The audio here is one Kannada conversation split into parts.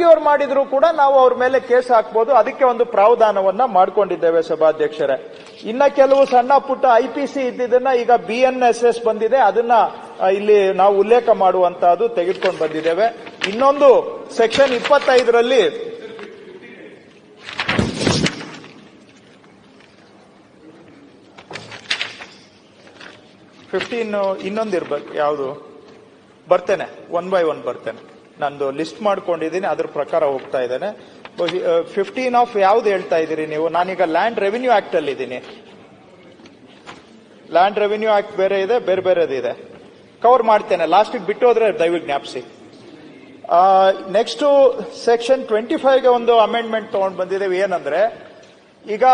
ಫೇಲ್ಯೂರ್ ಮಾಡಿದ್ರು ಕೂಡ ನಾವು ಅವ್ರ ಮೇಲೆ ಕೇಸ್ ಹಾಕ್ಬೋದು. ಅದಕ್ಕೆ ಒಂದು ಪ್ರಾವಧಾನವನ್ನ ಮಾಡ್ಕೊಂಡಿದ್ದೇವೆ ಸಭಾಧ್ಯಕ್ಷರೇ. ಇನ್ನ ಕೆಲವು ಸಣ್ಣ ಪುಟ್ಟ IPC ಇದ್ದಿದ್ದನ್ನ ಈಗ BNSS ಬಂದಿದೆ, ಅದನ್ನ ಇಲ್ಲಿ ನಾವು ಉಲ್ಲೇಖ ಮಾಡುವಂತಹದ್ದು ತೆಗೆದುಕೊಂಡು ಬಂದಿದ್ದೇವೆ. ಇನ್ನೊಂದು ಸೆಕ್ಷನ್ 25ರಲ್ಲಿ ಇನ್ನೊಂದಿರ್ಬೇಕು, ಯಾವುದು ಬರ್ತೇನೆ, 1 by 1 ಬರ್ತೇನೆ. ನಂದು ಲಿಸ್ಟ್ ಮಾಡ್ಕೊಂಡಿದ್ದೀನಿ, ಅದ್ರ ಪ್ರಕಾರ ಹೋಗ್ತಾ ಇದ್ದೇನೆ. 15 ಆಫ್ ಯಾವ್ದು ಹೇಳ್ತಾ ಇದ್ದೀರಿ ನೀವು? ನಾನೀಗ ಲ್ಯಾಂಡ್ ರೆವಿನ್ಯೂ ಆಕ್ಟ್ ಅಲ್ಲಿ ಇದ್ದೀನಿ. ಲ್ಯಾಂಡ್ ರೆವಿನ್ಯೂ ಆಕ್ಟ್ ಬೇರೆ ಇದೆ, ಬೇರೆ ಬೇರೆದಿದೆ. ಕವರ್ ಮಾಡ್ತೇನೆ, ಲಾಸ್ಟಿಗೆ ಬಿಟ್ಟು ಹೋದ್ರೆ ದಯವಿಟ್ಟು ಜ್ಞಾಪಿಸಿ. ನೆಕ್ಸ್ಟ್ ಸೆಕ್ಷನ್ 25ಗೆ ಒಂದು ಅಮೆಂಡ್ಮೆಂಟ್ ತಗೊಂಡು ಬಂದಿದ್ದೇವೆ. ಏನಂದ್ರೆ, ಈಗ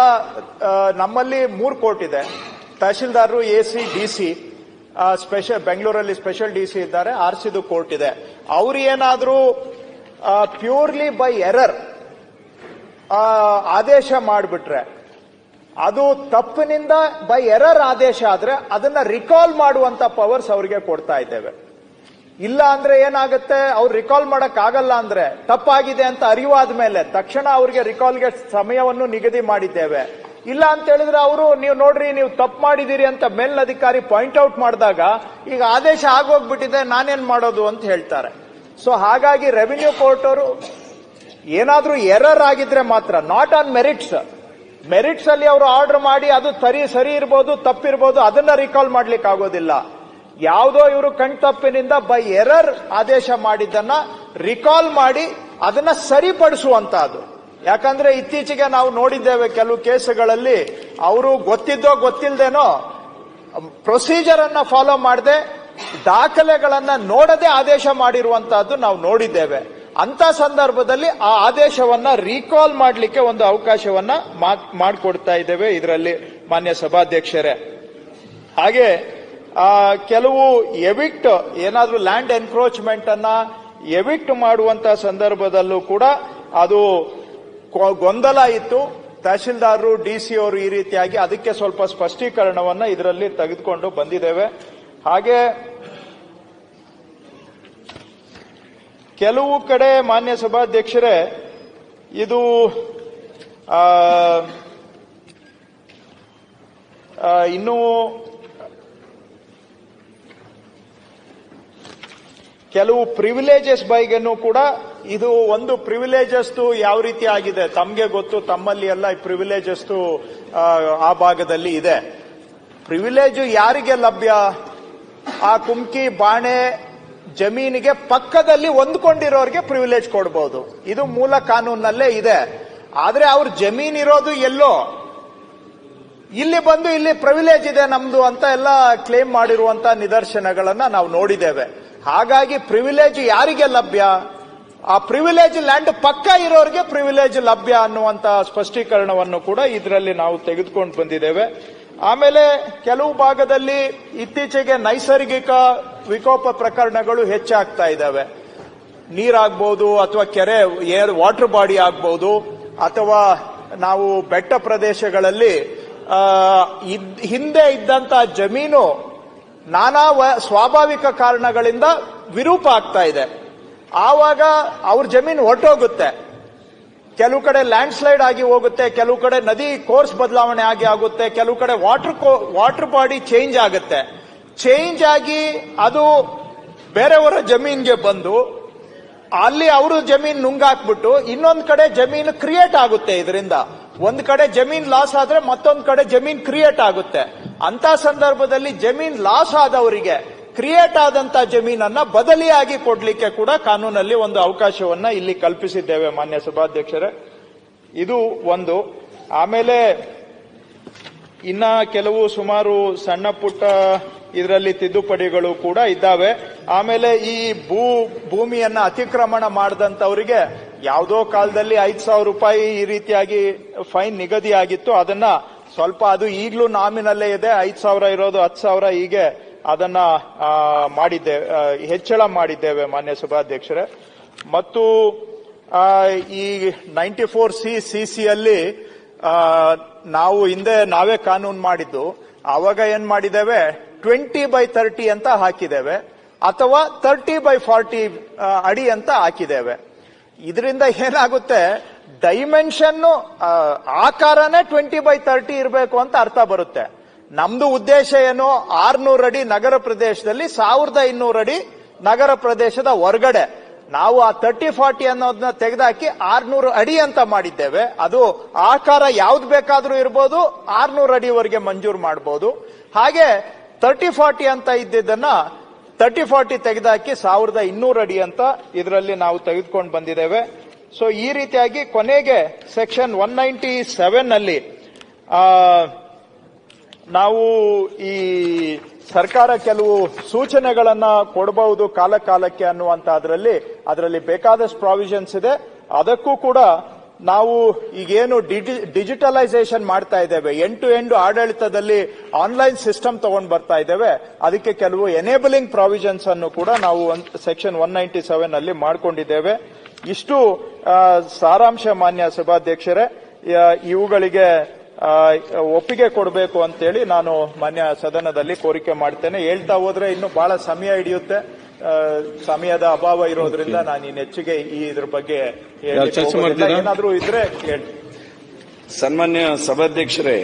ನಮ್ಮಲ್ಲಿ 3 ಕೋರ್ಟ್ ಇದೆ. ತಹಶೀಲ್ದಾರರು, AC, DC, ಸ್ಪೆಷಲ್ ಬೆಂಗಳೂರಲ್ಲಿ ಸ್ಪೆಷಲ್ DC ಇದ್ದಾರೆ, RCದು ಕೋರ್ಟ್ ಇದೆ. ಅವ್ರು ಏನಾದ್ರೂ ಪ್ಯೂರ್ಲಿ ಬೈ ಎರರ್ ಆದೇಶ ಮಾಡಿಬಿಟ್ರೆ, ಅದು ತಪ್ಪಿನಿಂದ ಬೈ ಎರರ್ ಆದೇಶ ಆದ್ರೆ ಅದನ್ನ ರಿಕಾಲ್ ಮಾಡುವಂತ ಪವರ್ಸ್ ಅವರಿಗೆ ಕೊಡ್ತಾ ಇದ್ದೇವೆ. ಇಲ್ಲ ಅಂದ್ರೆ ಏನಾಗುತ್ತೆ, ಅವ್ರು ರಿಕಾಲ್ ಮಾಡಕ್ ಆಗಲ್ಲ ಅಂದ್ರೆ, ತಪ್ಪಾಗಿದೆ ಅಂತ ಅರಿವಾದ ಮೇಲೆ ತಕ್ಷಣ ಅವ್ರಿಗೆ ರಿಕಾಲ್ಗೆ ಸಮಯವನ್ನು ನಿಗದಿ ಮಾಡಿದ್ದೇವೆ. ಇಲ್ಲ ಅಂತ ಹೇಳಿದ್ರೆ ಅವರು, ನೀವು ನೋಡ್ರಿ ನೀವು ತಪ್ಪು ಮಾಡಿದಿರಿ ಅಂತ ಮೇಲಧಿಕಾರಿ ಪಾಯಿಂಟ್ ಔಟ್ ಮಾಡಿದಾಗ ಈಗ ಆದೇಶ ಆಗೋಗ್ಬಿಟ್ಟಿದೆ, ನಾನೇನ್ ಮಾಡೋದು ಅಂತ ಹೇಳ್ತಾರೆ. ಸೊ ಹಾಗಾಗಿ ರೆವಿನ್ಯೂ ಕೋರ್ಟ್ ಅವರು ಏನಾದ್ರೂ ಎರರ್ ಆಗಿದ್ರೆ ಮಾತ್ರ, ನಾಟ್ ಆನ್ ಮೆರಿಟ್ಸ್ ಅಲ್ಲಿ ಅವರು ಆರ್ಡರ್ ಮಾಡಿ ಅದು ಸರಿ ಇರ್ಬೋದು, ತಪ್ಪಿರ್ಬೋದು, ಅದನ್ನ ರಿಕಾಲ್ ಮಾಡ್ಲಿಕ್ಕೆ ಆಗೋದಿಲ್ಲ. ಯಾವುದೋ ಇವರು ಕಣ್ತಪ್ಪಿನಿಂದ ಬೈ ಎರರ್ ಆದೇಶ ಮಾಡಿದ್ದನ್ನ ರಿಕಾಲ್ ಮಾಡಿ ಅದನ್ನ ಸರಿಪಡಿಸುವಂತಹದ್ದು. ಯಾಕಂದ್ರೆ ಇತ್ತೀಚೆಗೆ ನಾವು ನೋಡಿದ್ದೇವೆ ಕೆಲವು ಕೇಸುಗಳಲ್ಲಿ ಅವರು ಗೊತ್ತಿದ್ದೋ ಗೊತ್ತಿಲ್ಲದೇನೋ ಪ್ರೊಸೀಜರ್ ಅನ್ನ ಫಾಲೋ ಮಾಡದೆ ದಾಖಲೆಗಳನ್ನ ನೋಡದೆ ಆದೇಶ ಮಾಡಿರುವಂತಹದ್ದು ನಾವು ನೋಡಿದ್ದೇವೆ. ಅಂತ ಸಂದರ್ಭದಲ್ಲಿ ಆ ಆದೇಶವನ್ನ ರೀಕಾಲ್ ಮಾಡಲಿಕ್ಕೆ ಒಂದು ಅವಕಾಶವನ್ನ ಮಾಡಿಕೊಡ್ತಾ ಇದ್ದೇವೆ ಇದರಲ್ಲಿ ಮಾನ್ಯ ಸಭಾಧ್ಯಕ್ಷರೇ. ಹಾಗೆ ಕೆಲವು ಎವಿಕ್ಟ್, ಏನಾದ್ರೂ ಲ್ಯಾಂಡ್ ಎನ್ಕ್ರೋಚ್ಮೆಂಟ್ ಅನ್ನ ಎವಿಕ್ಟ್ ಮಾಡುವಂತಹ ಸಂದರ್ಭದಲ್ಲೂ ಕೂಡ ಅದು ಗೊಂದಲ ಇತ್ತು. ತಹಶೀಲ್ದಾರರು, DC ಅವರು ಈ ರೀತಿಯಾಗಿ ಅದಕ್ಕೆ ಸ್ವಲ್ಪ ಸ್ಪಷ್ಟೀಕರಣವನ್ನ ಇದರಲ್ಲಿ ತೆಗೆದುಕೊಂಡು ಬಂದಿದ್ದೇವೆ. ಹಾಗೆ ಕೆಲವು ಕಡೆ ಮಾನ್ಯ ಸಭಾಧ್ಯಕ್ಷರೇ, ಇದು ಇನ್ನೂ ಕೆಲವು ಪ್ರಿವಿಲೇಜಸ್ ಬಗ್ಗೆನೂ ಕೂಡ, ಇದು ಒಂದು ಪ್ರಿವಿಲೇಜಸ್ ಯಾವ ರೀತಿ ಆಗಿದೆ ತಮಗೆ ಗೊತ್ತು, ತಮ್ಮಲ್ಲಿ ಎಲ್ಲ ಪ್ರಿವಿಲೇಜಸ್ ಆ ಭಾಗದಲ್ಲಿ ಇದೆ. ಪ್ರಿವಿಲೇಜ್ ಯಾರಿಗೆ ಲಭ್ಯ? ಆ ಕುಮ್ಕಿ ಬಾಣೆ ಜಮೀನಿಗೆ ಪಕ್ಕದಲ್ಲಿ ಹೊಂದ್ಕೊಂಡಿರೋರಿಗೆ ಪ್ರಿವಿಲೇಜ್ ಕೊಡಬಹುದು. ಇದು ಮೂಲ ಕಾನೂನಲ್ಲೇ ಇದೆ. ಆದ್ರೆ ಅವ್ರ ಜಮೀನ್ ಇರೋದು ಎಲ್ಲೋ, ಇಲ್ಲಿ ಬಂದು ಇಲ್ಲಿ ಪ್ರಿವಿಲೇಜ್ ಇದೆ ನಮ್ದು ಅಂತ ಎಲ್ಲ ಕ್ಲೇಮ್ ಮಾಡಿರುವಂತಹ ನಿದರ್ಶನಗಳನ್ನ ನಾವು ನೋಡಿದ್ದೇವೆ. ಹಾಗಾಗಿ ಪ್ರಿವಿಲೇಜ್ ಯಾರಿಗೆ ಲಭ್ಯ? ಆ ಪ್ರಿವಿಲೇಜ್ ಲ್ಯಾಂಡ್ ಪಕ್ಕ ಇರೋರಿಗೆ ಪ್ರಿವಿಲೇಜ್ ಲಭ್ಯ ಅನ್ನುವಂತ ಸ್ಪಷ್ಟೀಕರಣವನ್ನು ಕೂಡ ಇದರಲ್ಲಿ ನಾವು ತೆಗೆದುಕೊಂಡು ಬಂದಿದ್ದೇವೆ. ಆಮೇಲೆ ಕೆಲವು ಭಾಗದಲ್ಲಿ ಇತ್ತೀಚೆಗೆ ನೈಸರ್ಗಿಕ ವಿಕೋಪ ಪ್ರಕರಣಗಳು ಹೆಚ್ಚಾಗ್ತಾ ಇದ್ದಾವೆ. ನೀರಾಗಬಹುದು, ಅಥವಾ ಕೆರೆ ವಾಟರ್ ಬಾಡಿ ಆಗಬಹುದು, ಅಥವಾ ನಾವು ಬೆಟ್ಟ ಪ್ರದೇಶಗಳಲ್ಲಿ ಹಿಂದೆ ಇದ್ದಂತ ಜಮೀನು ನಾನಾ ಸ್ವಾಭಾವಿಕ ಕಾರಣಗಳಿಂದ ವಿರೂಪ ಆಗ್ತಾ ಇದೆ. ಆವಾಗ ಅವ್ರ ಜಮೀನು ಹೊರಟೋಗುತ್ತೆ. ಕೆಲವು ಕಡೆ ಲ್ಯಾಂಡ್ ಸ್ಲೈಡ್ ಆಗಿ ಹೋಗುತ್ತೆ, ಕೆಲವು ಕಡೆ ನದಿ ಕೋರ್ಸ್ ಬದಲಾವಣೆ ಆಗುತ್ತೆ, ಕೆಲವು ಕಡೆ ವಾಟರ್ ಬಾಡಿ ಚೇಂಜ್ ಆಗುತ್ತೆ. ಚೇಂಜ್ ಆಗಿ ಅದು ಬೇರೆಯವರ ಜಮೀನ್ಗೆ ಬಂದು ಅಲ್ಲಿ ಅವರು ಜಮೀನ್ ನುಂಗಾಕ್ಬಿಟ್ಟು ಇನ್ನೊಂದು ಕಡೆ ಜಮೀನು ಕ್ರಿಯೇಟ್ ಆಗುತ್ತೆ. ಇದರಿಂದ ಒಂದ್ ಕಡೆ ಜಮೀನ್ ಲಾಸ್ ಆದ್ರೆ ಮತ್ತೊಂದು ಕಡೆ ಜಮೀನ್ ಕ್ರಿಯೇಟ್ ಆಗುತ್ತೆ. ಅಂತ ಸಂದರ್ಭದಲ್ಲಿ ಜಮೀನ್ ಲಾಸ್ ಆದವರಿಗೆ ಕ್ರಿಯೇಟ್ ಆದಂತ ಜಮೀನನ್ನ ಬದಲಿಯಾಗಿ ಕೊಡ್ಲಿಕ್ಕೆ ಕೂಡ ಕಾನೂನಲ್ಲಿ ಒಂದು ಅವಕಾಶವನ್ನ ಇಲ್ಲಿ ಕಲ್ಪಿಸಿದ್ದೇವೆ ಮಾನ್ಯ ಸಭಾಧ್ಯಕ್ಷರೇ. ಇದು ಒಂದು. ಆಮೇಲೆ ಇನ್ನ ಕೆಲವು ಸುಮಾರು ಸಣ್ಣ ಪುಟ್ಟ ಇದರಲ್ಲಿ ತಿದ್ದುಪಡಿಗಳು ಕೂಡ ಇದ್ದಾವೆ. ಆಮೇಲೆ ಈ ಭೂಮಿಯನ್ನ ಅತಿಕ್ರಮಣ ಮಾಡಿದಂತವರಿಗೆ ಯಾವುದೋ ಕಾಲದಲ್ಲಿ 5,000 ರೂಪಾಯಿ ಈ ರೀತಿಯಾಗಿ ಫೈನ್ ನಿಗದಿ ಆಗಿತ್ತು. ಅದನ್ನ ಸ್ವಲ್ಪ, ಅದು ಈಗಲೂ ನಾಮಿನಲ್ಲೇ ಇದೆ, 5,000 ಇರೋದು 10,000 ಹೀಗೆ ಅದನ್ನ ಹೆಚ್ಚಳ ಮಾಡಿದ್ದೇವೆ ಮಾನ್ಯ ಸಭಾಧ್ಯಕ್ಷರೇ. ಮತ್ತು ಈ 94C CC ಅಲ್ಲಿ ನಾವು ಹಿಂದೆ ನಾವೇ ಕಾನೂನು ಮಾಡಿದ್ದು, ಆವಾಗ ಏನ್ ಮಾಡಿದ್ದೇವೆ, 20/30 ಅಂತ ಹಾಕಿದ್ದೇವೆ, ಅಥವಾ 30/40 ಅಡಿ ಅಂತ ಹಾಕಿದ್ದೇವೆ. ಇದರಿಂದ ಏನಾಗುತ್ತೆ, ಡೈಮೆನ್ಷನ್ ಆಕಾರನೇ 20x30 ಇರಬೇಕು ಅಂತ ಅರ್ಥ ಬರುತ್ತೆ. ನಮ್ದು ಉದ್ದೇಶ ಏನು, 600 ಅಡಿ ನಗರ ಪ್ರದೇಶದಲ್ಲಿ 1200 ಅಡಿ ನಗರ ಪ್ರದೇಶದ ಹೊರಗಡೆ. ನಾವು ಆ 30-40 ಅನ್ನೋದನ್ನ ತೆಗೆದಾಕಿ 600 ಅಡಿ ಅಂತ ಮಾಡಿದ್ದೇವೆ. ಅದು ಆಕಾರ ಯಾವ್ದು ಬೇಕಾದ್ರೂ ಇರ್ಬೋದು, 600 ಅಡಿವರೆಗೆ ಮಂಜೂರು ಮಾಡಬಹುದು. ಹಾಗೆ 30-40 ಅಂತ ಇದ್ದಿದ್ದನ್ನ 30-40 ತೆಗೆದಾಕಿ 1200 ಅಡಿ ಅಂತ ಇದರಲ್ಲಿ ನಾವು ತೆಗೆದುಕೊಂಡು ಬಂದಿದ್ದೇವೆ. ಸೊ ಈ ರೀತಿಯಾಗಿ ಕೊನೆಗೆ ಸೆಕ್ಷನ್ 197 ನಲ್ಲಿ ನಾವು ಈ ಸರ್ಕಾರ ಕೆಲವು ಸೂಚನೆಗಳನ್ನ ಕೊಡಬಹುದು ಕಾಲಕ್ಕೆ ಅನ್ನುವಂತ ಅದರಲ್ಲಿ ಬೇಕಾದಷ್ಟು ಪ್ರಾವಿಷನ್ಸ್ ಇದೆ. ಅದಕ್ಕೂ ಕೂಡ ನಾವು ಈಗೇನು ಡಿಜಿಟಲೈಸೇಷನ್ ಮಾಡ್ತಾ ಇದ್ದೇವೆ, ಎಂಡ್ ಟು ಎಂಡ್ ಆಡಳಿತದಲ್ಲಿ ಆನ್ಲೈನ್ ಸಿಸ್ಟಮ್ ತಗೊಂಡು ಬರ್ತಾ ಇದ್ದೇವೆ, ಅದಕ್ಕೆ ಕೆಲವು ಎನೇಬಲಿಂಗ್ ಪ್ರಾವಿಷನ್ಸ್ ಅನ್ನು ಕೂಡ ನಾವು ಸೆಕ್ಷನ್ 197 ನಲ್ಲಿ ಮಾಡಿಕೊಂಡಿದ್ದೇವೆ. ಇಷ್ಟು ಸಾರಾಂಶ ಮಾನ್ಯ ಸಭಾಧ್ಯಕ್ಷರೇ. ಇವುಗಳಿಗೆ ಒಪ್ಪಿಗೆ ಕೊಡಬೇಕು ಅಂತೇಳಿ ನಾನು ಮಾನ್ಯ ಸದನದಲ್ಲಿ ಕೋರಿಕೆ ಮಾಡ್ತೇನೆ. ಹೇಳ್ತಾ ಹೋದ್ರೆ ಇನ್ನು ಬಹಳ ಸಮಯ ಹಿಡಿಯುತ್ತೆ, ಸಮಯದ ಅಭಾವ ಇರೋದ್ರಿಂದ ನಾನು ಇನ್ನು ಹೆಚ್ಚಿಗೆ ಇದ್ರ ಬಗ್ಗೆ ಏನಾದ್ರೂ ಇದ್ರೆ ಹೇಳಿ. ಸನ್ಮಾನ್ಯ ಸಭಾಧ್ಯಕ್ಷರೇ,